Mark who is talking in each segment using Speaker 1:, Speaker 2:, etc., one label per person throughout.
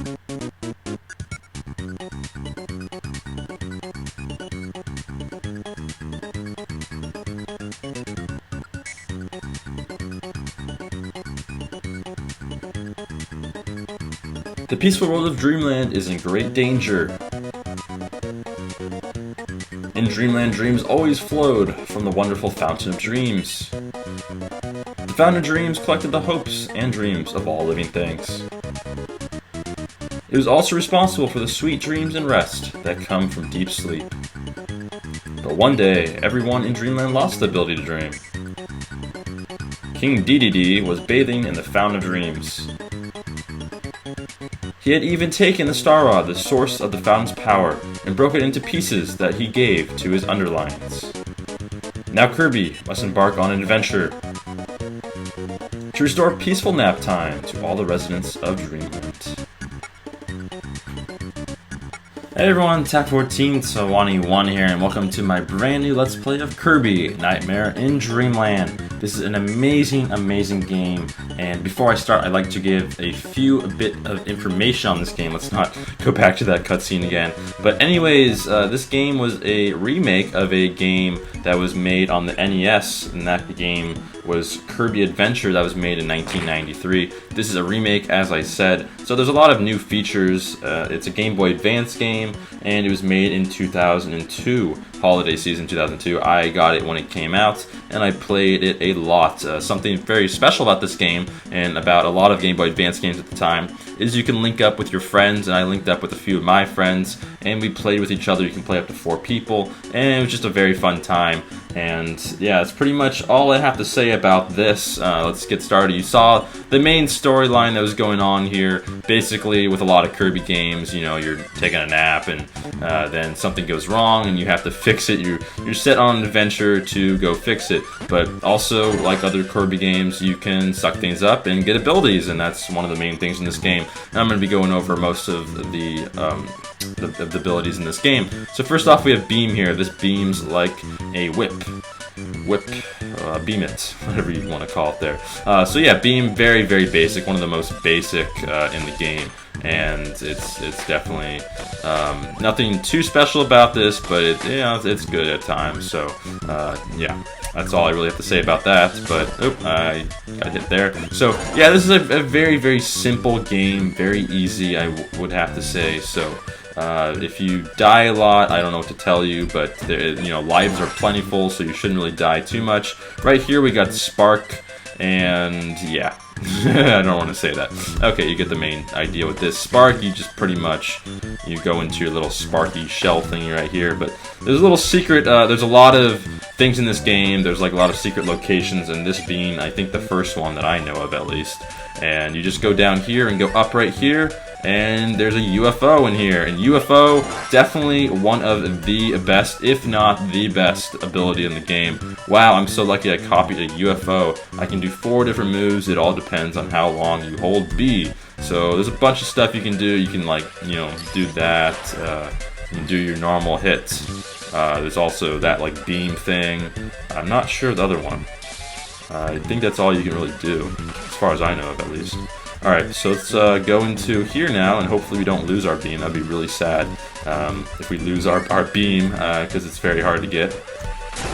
Speaker 1: The peaceful world of Dreamland is in great danger. In Dreamland, dreams always flowed from the wonderful Fountain of Dreams. The Fountain of Dreams collected the hopes and dreams of all living things. It was also responsible for the sweet dreams and rest that come from deep sleep. But one day, everyone in Dreamland lost the ability to dream. King DDD was bathing in the Fountain of Dreams. He had even taken the Star Rod, the source of the fountain's power, and broke it into pieces that he gave to his underlings. Now Kirby must embark on an adventure to restore peaceful nap time to all the residents of Dreamland. Hey everyone, Tap14Sawani1 here, and welcome to my brand new Let's Play of Kirby Nightmare in Dreamland. This is an amazing, amazing game, and before I start, I'd like to give a bit of information on this game. Let's not go back to that cutscene again. But anyways, this game was a remake of a game that was made on the NES, and that game was Kirby Adventure that was made in 1993. This is a remake, as I said, so there's a lot of new features. It's a Game Boy Advance game, and it was made in 2002, holiday season 2002. I got it when it came out, and I played it a lot. Something very special about this game, and about a lot of Game Boy Advance games at the time, is you can link up with your friends, and I linked up with a few of my friends, and we played with each other. You can play up to 4 people, and it was just a very fun time. And yeah, that's pretty much all I have to say about this. Let's get started. You saw the main storyline that was going on here. Basically, with a lot of Kirby games, you know, you're taking a nap and then something goes wrong and you have to fix it. You're set on an adventure to go fix it. But also, like other Kirby games, you can suck things up and get abilities, and that's one of the main things in this game. And I'm going to be going over most of the abilities in this game. So first off, we have Beam here. This beams like a whip, beam it, whatever you want to call it there. So yeah, Beam, very, very basic, one of the most basic in the game, and it's definitely nothing too special about this, but it's good at times. So yeah. That's all I really have to say about that, but I got hit there. So yeah, this is a very, very simple game, very easy, I would have to say. So if you die a lot, I don't know what to tell you, but lives are plentiful, so you shouldn't really die too much. Right here we got Spark, and yeah. I don't want to say that. Okay, you get the main idea with this. Spark, you just pretty much, you go into your little sparky shell thingy right here, but there's a little secret, there's a lot of things in this game. There's like a lot of secret locations, and this being, I think, the first one that I know of at least. And you just go down here and go up right here, and there's a UFO in here. And UFO, definitely one of the best, if not the best, ability in the game. Wow, I'm so lucky I copied a UFO. I can do 4 different moves. It all depends on how long you hold B. So there's a bunch of stuff you can do. You can, like, do that. You can do your normal hits. There's also that, like, beam thing. I'm not sure the other one. I think that's all you can really do, as far as I know of, at least. Alright, so let's go into here now, and hopefully we don't lose our beam. That'd be really sad if we lose our beam, because it's very hard to get.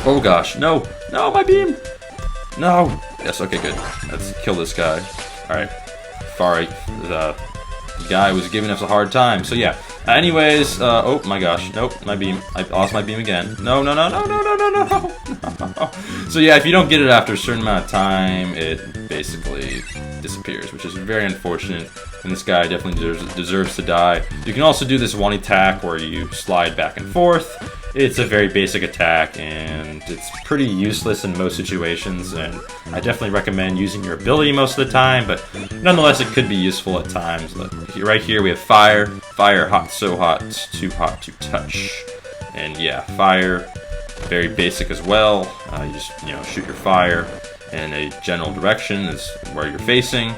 Speaker 1: Oh gosh, no! No, my beam! No! Yes, okay, good. Let's kill this guy. Alright. Sorry, the guy was giving us a hard time, so yeah. Anyways, oh my gosh, nope, my beam. I lost my beam again. No. So yeah, if you don't get it after a certain amount of time, it basically disappears, which is very unfortunate, and this guy definitely deserves to die. You can also do this one attack where you slide back and forth. It's a very basic attack, and it's pretty useless in most situations, and I definitely recommend using your ability most of the time, but nonetheless it could be useful at times. Right here we have fire. Fire, hot, so hot, too hot to touch. And yeah, fire, very basic as well. You just, shoot your fire in a general direction is where you're facing.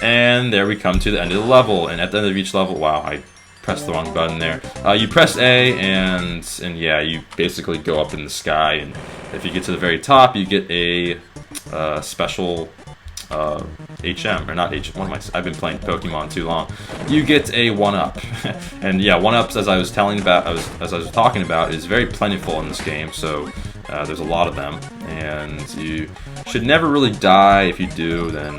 Speaker 1: And there we come to the end of the level, and at the end of each level, wow, I pressed the wrong button there. You press A, and yeah, you basically go up in the sky, and if you get to the very top, you get a special HM, or not HM, what am I, I've been playing Pokemon too long. You get a 1-up. And yeah, 1-ups, as I was talking about, is very plentiful in this game, so there's a lot of them. And you should never really die. If you do, then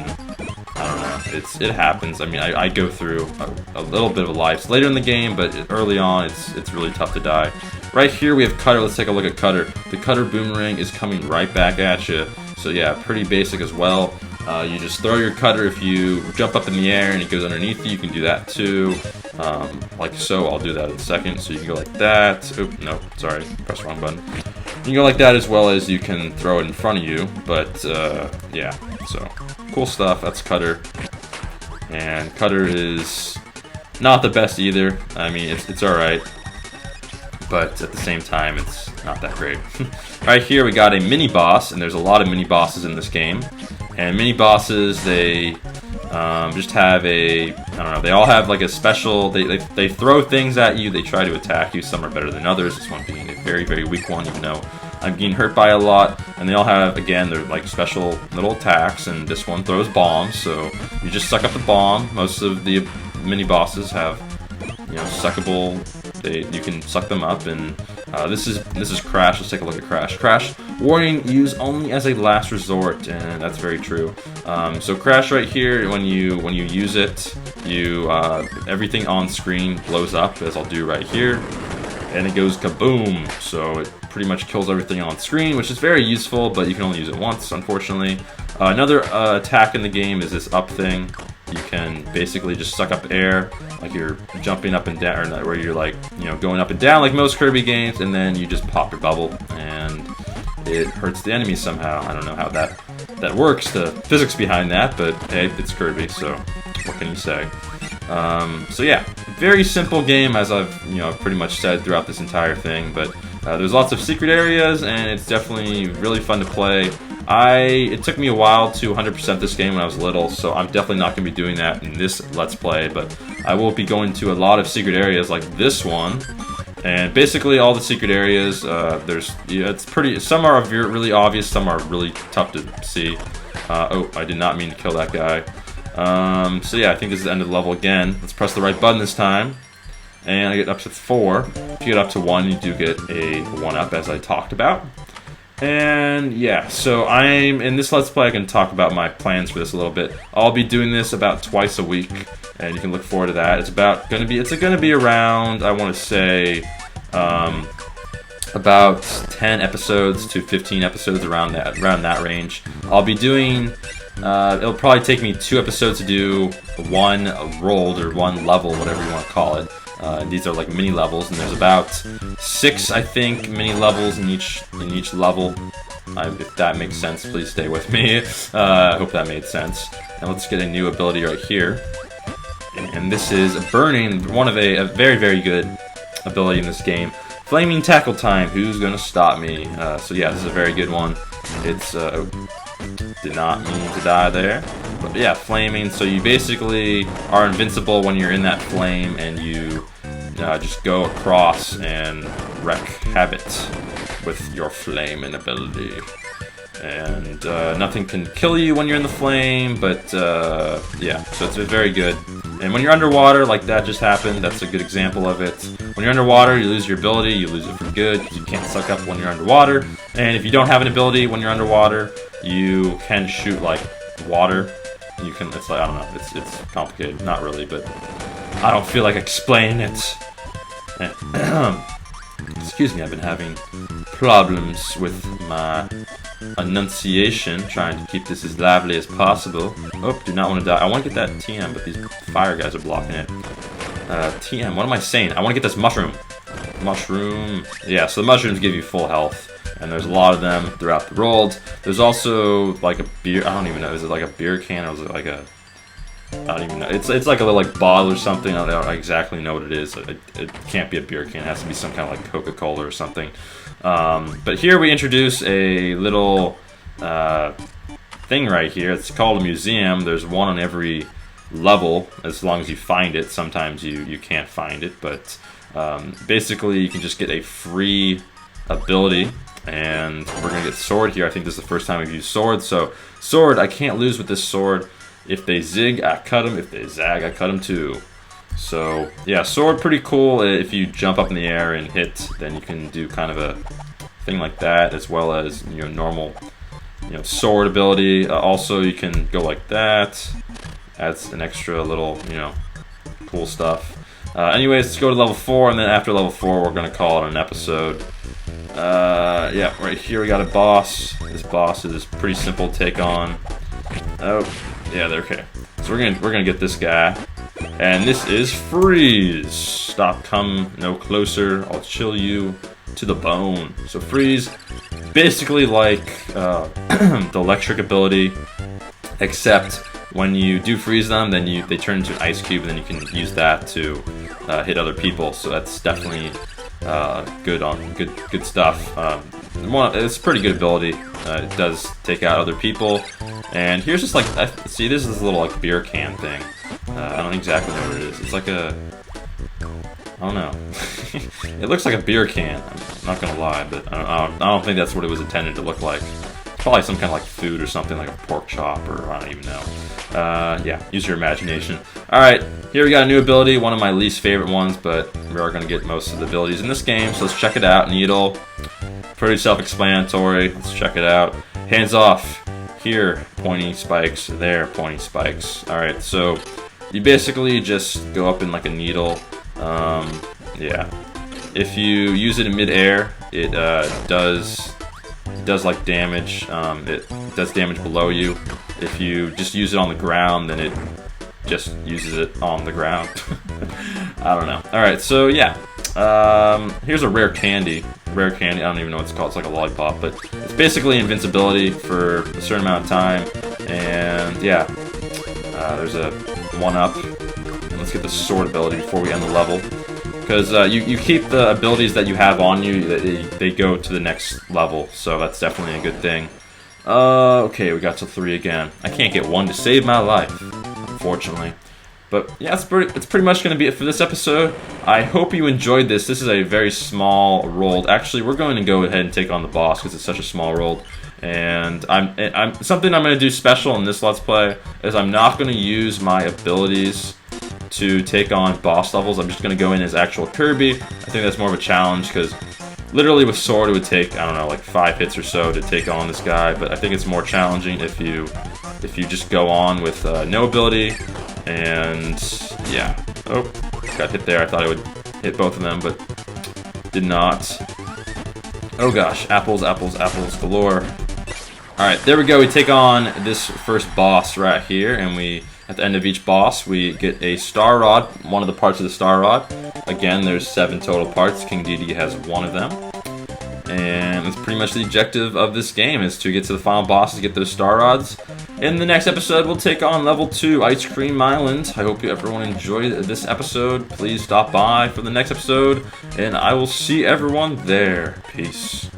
Speaker 1: I don't know. It happens. I mean, I go through a little bit of a life later in the game, but early on, it's really tough to die. Right here, we have Cutter. Let's take a look at Cutter. The Cutter Boomerang is coming right back at you. So yeah, pretty basic as well. You just throw your Cutter. If you jump up in the air and it goes underneath you, you can do that too. Like so. I'll do that in a second. So you can go like that. Oop, no, sorry, press the wrong button. You can go like that, as well as you can throw it in front of you. But yeah, so cool stuff. That's Cutter. And Cutter is not the best either. I mean, it's alright, but at the same time, it's not that great. Right here, we got a mini boss, and there's a lot of mini bosses in this game. And mini bosses, they just have I don't know, they all have like a special, they throw things at you, they try to attack you. Some are better than others, this one being a very, very weak one, even though I'm getting hurt by a lot. And they all have, again, they're like special little attacks, and this one throws bombs, so you just suck up the bomb. Most of the mini bosses have, you know, suckable, you can suck them up. And this is Crash. Let's take a look at Crash. Crash, warning, use only as a last resort, and that's very true. So Crash right here, when you use it, everything on screen blows up, as I'll do right here, and it goes kaboom. So it pretty much kills everything on screen, which is very useful, but you can only use it once, unfortunately. Another attack in the game is this up thing. You can basically just suck up air, like you're jumping up and down, or where you're like, you know, going up and down like most Kirby games, and then you just pop your bubble, and it hurts the enemy somehow. I don't know how that works, the physics behind that, but hey, it's Kirby, so what can you say? So yeah, very simple game, as I've pretty much said throughout this entire thing, but there's lots of secret areas, and it's definitely really fun to play. It took me a while to 100% this game when I was little, so I'm definitely not going to be doing that in this Let's Play, but I will be going to a lot of secret areas like this one. And basically all the secret areas, it's pretty, some are really obvious, some are really tough to see. Oh, I did not mean to kill that guy. So yeah, I think this is the end of the level again. Let's press the right button this time. And I get up to 4. If you get up to 1, you do get a 1-up, as I talked about. And yeah, so in this Let's Play, I can talk about my plans for this a little bit. I'll be doing this about twice a week, and you can look forward to that. It's gonna be around, I want to say, about 10 episodes to 15 episodes, around that range. I'll be doing. It'll probably take me 2 episodes to do one rolled, or one level, whatever you want to call it. These are like mini levels, and there's about 6, I think, mini levels in each level. If that makes sense, please stay with me. I hope that made sense. And let's get a new ability right here. And this is Burning, one of a very, very good ability in this game. Flaming Tackle Time, who's gonna stop me? So yeah, this is a very good one. It's, did not mean to die there. But yeah, flaming, so you basically are invincible when you're in that flame, and you just go across and wreak havoc with your flaming ability. And nothing can kill you when you're in the flame, but yeah, so it's very good. And when you're underwater, like that just happened, that's a good example of it. When you're underwater, you lose your ability, you lose it for good, because you can't suck up when you're underwater. And if you don't have an ability when you're underwater, you can shoot like water. You can, it's like, I don't know, it's complicated, not really, but I don't feel like explaining it. Excuse me, I've been having problems with my enunciation, trying to keep this as lively as possible. Oh, do not want to die. I want to get that TM, but these fire guys are blocking it. TM, what am I saying? I want to get this mushroom. Mushroom. Yeah, so the mushrooms give you full health, and there's a lot of them throughout the world. There's also like a beer, I don't even know, is it like a beer can, or is it like a, I don't even know. It's like a little like bottle or something. I don't exactly know what it is. It can't be a beer can. It has to be some kind of like Coca-Cola or something. But here we introduce a little thing right here. It's called a museum. There's one on every level, as long as you find it. Sometimes you can't find it, but basically you can just get a free ability. And we're gonna get sword here. I think this is the first time we've used sword. So sword, I can't lose with this sword. If they zig, I cut them. If they zag, I cut them too. So yeah, sword pretty cool. If you jump up in the air and hit, then you can do kind of a thing like that, as well as normal sword ability. Also, you can go like that. Adds an extra little cool stuff. Anyways, let's go to level 4, and then after level 4, we're gonna call it an episode. Yeah, right here we got a boss. This boss is pretty simple to take on. Oh, yeah, they're okay. So we're gonna get this guy, and this is Freeze. Stop, come no closer. I'll chill you to the bone. So Freeze, basically like the electric ability, except when you do freeze them, then they turn into an ice cube, and then you can use that to hit other people. So that's definitely good stuff. It's a pretty good ability. It does take out other people. And here's just like, see, this is this little like beer can thing. I don't exactly know what it is. It's like a, I don't know. It looks like a beer can. I'm not gonna lie, but I don't think that's what it was intended to look like. Probably some kind of like food or something, like a pork chop, or I don't even know. Yeah, use your imagination. Alright, here we got a new ability, one of my least favorite ones, but we are going to get most of the abilities in this game, so let's check it out. Needle, pretty self-explanatory, let's check it out. Hands off, here, pointy spikes, there, pointy spikes. Alright, so you basically just go up in like a needle. Yeah, if you use it in mid-air, it does like damage. It does damage below you. If you just use it on the ground, then it just uses it on the ground. I don't know. Alright, so yeah. Here's a rare candy. Rare candy, I don't even know what it's called. It's like a lollipop, but it's basically invincibility for a certain amount of time. And yeah, there's a 1-up. And let's get the sword ability before we end the level. Because you keep the abilities that you have on you, they go to the next level, so that's definitely a good thing. Okay, we got to 3 again. I can't get 1 to save my life, unfortunately. But yeah, it's pretty much going to be it for this episode. I hope you enjoyed this. This is a very small world. Actually, we're going to go ahead and take on the boss because it's such a small world. And something I'm going to do special in this Let's Play is I'm not going to use my abilities to take on boss levels. I'm just going to go in as actual Kirby. I think that's more of a challenge because literally with sword it would take, I don't know, like 5 hits or so to take on this guy, but I think it's more challenging if you just go on with no ability. And yeah, oh, got hit there. I thought I would hit both of them, but did not. Oh gosh, apples, apples, apples galore. Alright, there we go. We take on this first boss right here, and at the end of each boss, we get a star rod, one of the parts of the star rod. Again, there's 7 total parts. King Dedede has 1 of them. And that's pretty much the objective of this game, is to get to the final boss to get those star rods. In the next episode, we'll take on level 2, Ice Cream Island. I hope everyone enjoyed this episode. Please stop by for the next episode, and I will see everyone there. Peace.